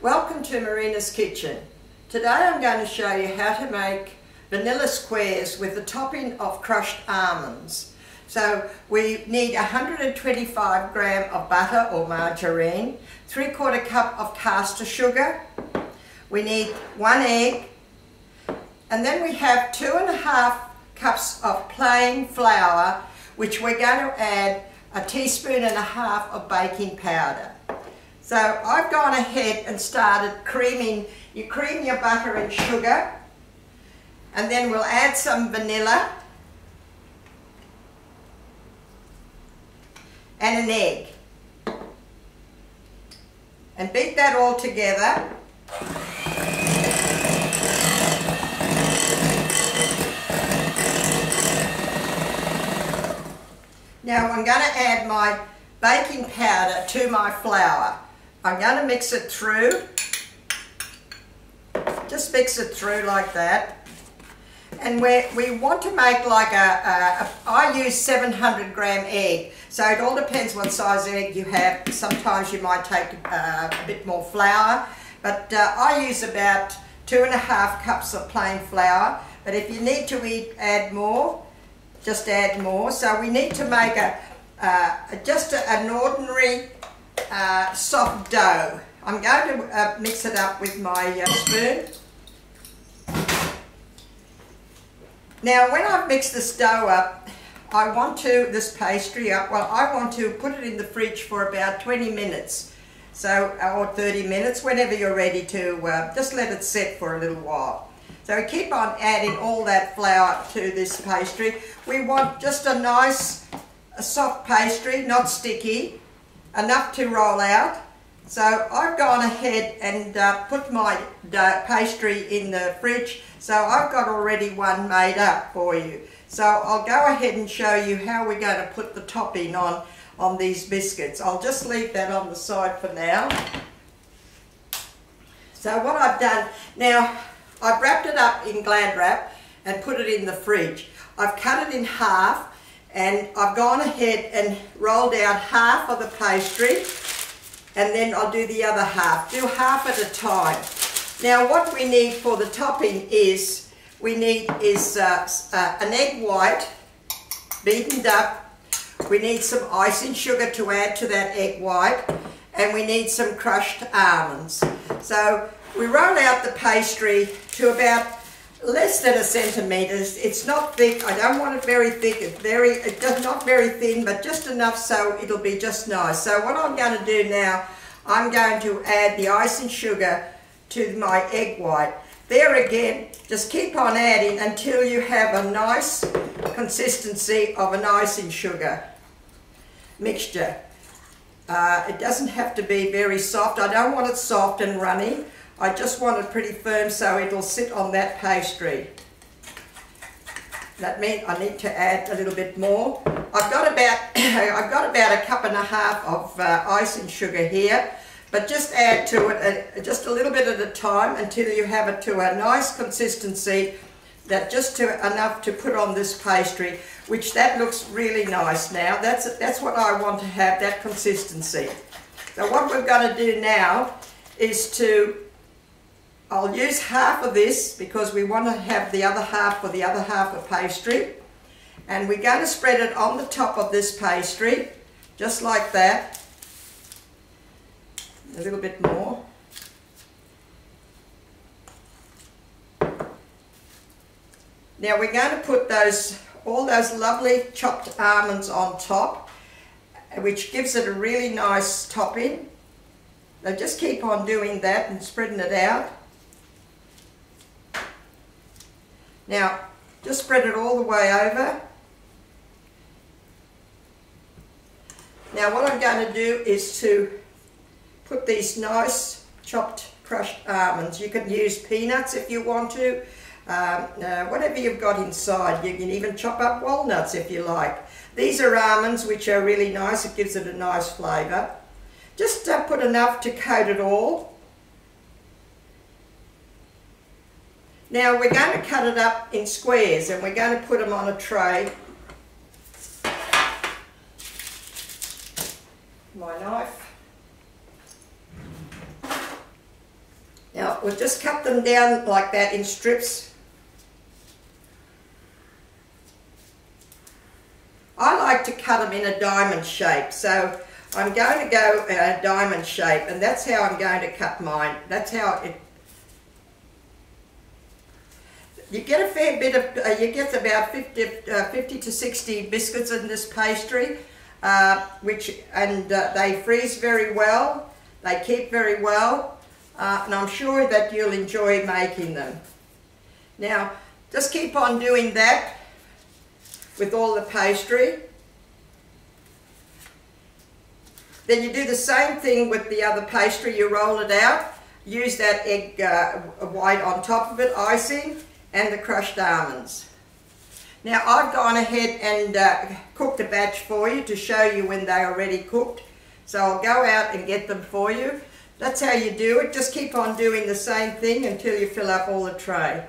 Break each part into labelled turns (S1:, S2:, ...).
S1: Welcome to Marina's Kitchen. Today I'm going to show you how to make vanilla squares with the topping of crushed almonds. So we need 125 gram of butter or margarine, 3/4 cup of caster sugar, we need 1 egg, and then we have 2.5 cups of plain flour, which we're going to add 1.5 teaspoons of baking powder. So I've gone ahead and started creaming. You cream your butter and sugar, and then we'll add some vanilla and an egg and beat that all together. Now I'm going to add my baking powder to my flour. I'm going to mix it through. Just mix it through like that. And we want to make like I use 700 gram egg. So it all depends what size egg you have. Sometimes you might take a bit more flour. But I use about 2.5 cups of plain flour. But if you need to add more, just add more. So we need to make just an ordinary soft dough. I'm going to mix it up with my spoon. Now when I've mixed this dough up, this pastry up, well, I want to put it in the fridge for about 20 minutes. So, or 30 minutes, whenever you're ready to, just let it set for a little while. So we keep on adding all that flour to this pastry. We want just a nice soft pastry, not sticky, enough to roll out. So I've gone ahead and put my pastry in the fridge. So I've got already one made up for you. So I'll go ahead and show you how we're going to put the topping on these biscuits. I'll just leave that on the side for now. So what I've done, now I've wrapped it up in Glad wrap and put it in the fridge. I've cut it in half and I've gone ahead and rolled out half of the pastry, and then I'll do the other half. Do half at a time. Now what we need for the topping is, an egg white beaten up. We need some icing sugar to add to that egg white, and we need some crushed almonds. So we roll out the pastry to about less than 1 centimetre. It's not thick. I don't want it very thick. It's not very thin, but just enough so it'll be just nice. So what I'm going to do now, I'm going to add the icing sugar to my egg white. There again, just keep on adding until you have a nice consistency of an icing sugar mixture. It doesn't have to be very soft. I don't want it soft and runny. I just want it pretty firm so it'll sit on that pastry. That means I need to add a little bit more. I've got about 1.5 cups of icing sugar here, but just add to it just a little bit at a time until you have it to a nice consistency, that just enough to put on this pastry, which that looks really nice now. That's what I want to have, that consistency. So what we're going to do now is I'll use half of this because we want to have the other half for the other half of pastry. And we're going to spread it on the top of this pastry, just like that. A little bit more. Now we're going to put all those lovely chopped almonds on top, which gives it a really nice topping. Now just keep on doing that and spreading it out. Now, just spread it all the way over. Now what I'm going to do is to put these nice chopped crushed almonds. You can use peanuts if you want to, whatever you've got inside. You can even chop up walnuts if you like. These are almonds, which are really nice. It gives it a nice flavour. Just put enough to coat it all. Now we're going to cut it up in squares and we're going to put them on a tray. My knife. we'll just cut them down like that in strips. I like to cut them in a diamond shape, so I'm going to go a diamond shape, and that's how I'm going to cut mine. That's how it... You get a fair bit of, you get about 50 to 60 biscuits in this pastry, they freeze very well, they keep very well, and I'm sure that you'll enjoy making them. Now, just keep on doing that with all the pastry. Then you do the same thing with the other pastry. You roll it out, use that egg white on top of it, icing, and the crushed almonds. Now I've gone ahead and cooked a batch for you to show you when they are already cooked. So I'll go out and get them for you. That's how you do it. Just keep on doing the same thing until you fill up all the tray.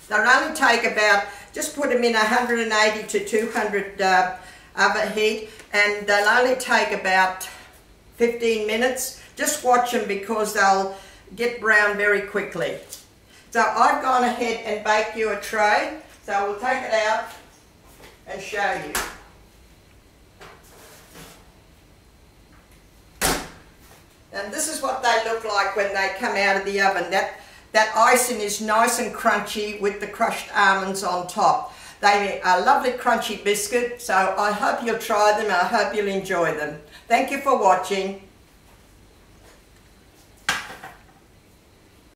S1: They'll only take about, just put them in 180 to 200 oven heat, and they'll only take about 15 minutes. Just watch them because they'll get brown very quickly. So I've gone ahead and baked you a tray, so we'll take it out and show you. And this is what they look like when they come out of the oven. That icing is nice and crunchy with the crushed almonds on top. They are a lovely crunchy biscuit, so I hope you'll try them and I hope you'll enjoy them. Thank you for watching.